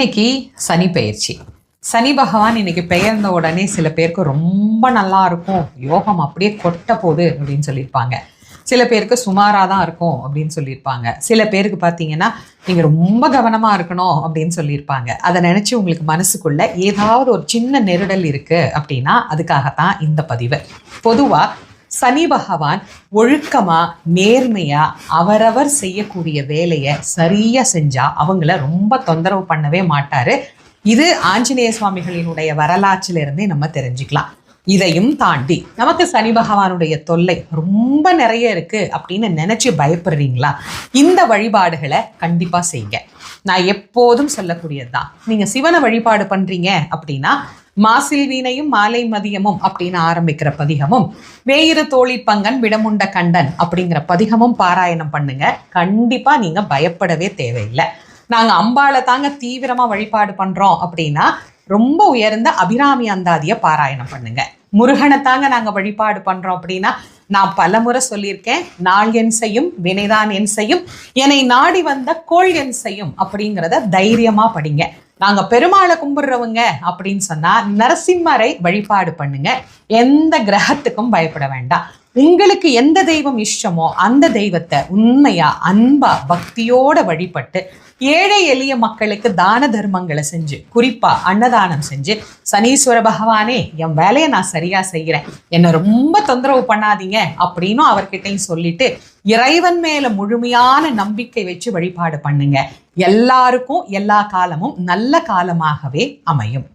இன்னைக்கு சனி பெயர்ச்சி. சனி பகவான் இன்னைக்கு பெயர்ந்த உடனே சில பேருக்கு ரொம்ப நல்லா இருக்கும், யோகம் அப்படியே கொட்ட போகுது அப்படின்னு சொல்லியிருப்பாங்க. சில பேருக்கு சுமாராக தான் இருக்கும் அப்படின்னு சொல்லியிருப்பாங்க. சில பேருக்கு பார்த்தீங்கன்னா நீங்கள் ரொம்ப கவனமாக இருக்கணும் அப்படின்னு சொல்லியிருப்பாங்க. அதை நினச்சி உங்களுக்கு மனசுக்குள்ள ஏதாவது ஒரு சின்ன நெருடல் இருக்குது அப்படின்னா அதுக்காகத்தான் இந்த பதிவு. பொதுவாக சனி பகவான் ஒழுக்கமாக நேர்மையாக அவரவர் செய்யக்கூடிய வேலையை சரியாக செஞ்சால் அவங்கள ரொம்ப தொந்தரவு பண்ணவே மாட்டார். இது ஆஞ்சநேய சுவாமிகளினுடைய வரலாற்றிலிருந்தே நம்ம தெரிஞ்சுக்கலாம். இதையும் தாண்டி நமக்கு சனி பகவானுடைய தொல்லை ரொம்ப நிறைய இருக்கு அப்படின்னு நினைச்சு பயப்படுறீங்களா? இந்த வழிபாடுகளை கண்டிப்பா செய்யுங்க. நான் எப்போதும் சொல்லக்கூடியதுதான். நீங்க சிவனை வழிபாடு பண்றீங்க அப்படின்னா மாசில் வீணையும் மாலை மதியமும் அப்படின்னு ஆரம்பிக்கிற பதிகமும், வேயிறு தோழி பங்கன் விடமுண்ட கண்டன் அப்படிங்கிற பதிகமும் பாராயணம் பண்ணுங்க. கண்டிப்பா நீங்க பயப்படவே தேவையில்லை. நாங்கள் அம்பாளை தாங்க தீவிரமாக வழிபாடு பண்ணுறோம் அப்படின்னா ரொம்ப உயர்ந்த அபிராமி அந்தாதியை பாராயணம் பண்ணுங்க. முருகனை தாங்க நாங்கள் வழிபாடு பண்ணுறோம் அப்படின்னா நான் பல முறை சொல்லியிருக்கேன், நாள் என் செய்யும் வினைதான் என் செய்யும் என்னை நாடி வந்த கோள் என் செய்யும் அப்படிங்கிறத தைரியமாக படிங்க. நாங்கள் பெருமாளை கும்பிடுறவங்க அப்படின்னு சொன்னால் நரசிம்மரை வழிபாடு பண்ணுங்க. எந்த கிரகத்துக்கும் பயப்பட வேண்டாம். உங்களுக்கு எந்த தெய்வம் இஷ்டமோ அந்த தெய்வத்தை உண்மையா அன்பா பக்தியோட வழிபட்டு ஏழை எளிய மக்களுக்கு தான தர்மங்களை செஞ்சு, குறிப்பா அன்னதானம் செஞ்சு, சனீஸ்வர பகவானே என் வேலையை நான் சரியா செய்கிறேன், என்னை ரொம்ப தொந்தரவு பண்ணாதீங்க அப்படின்னு அவர்கிட்டையும் சொல்லிட்டு இறைவன் மேல முழுமையான நம்பிக்கை வச்சு வழிபாடு பண்ணுங்க. எல்லாருக்கும் எல்லா காலமும் நல்ல காலமாகவே அமையும்.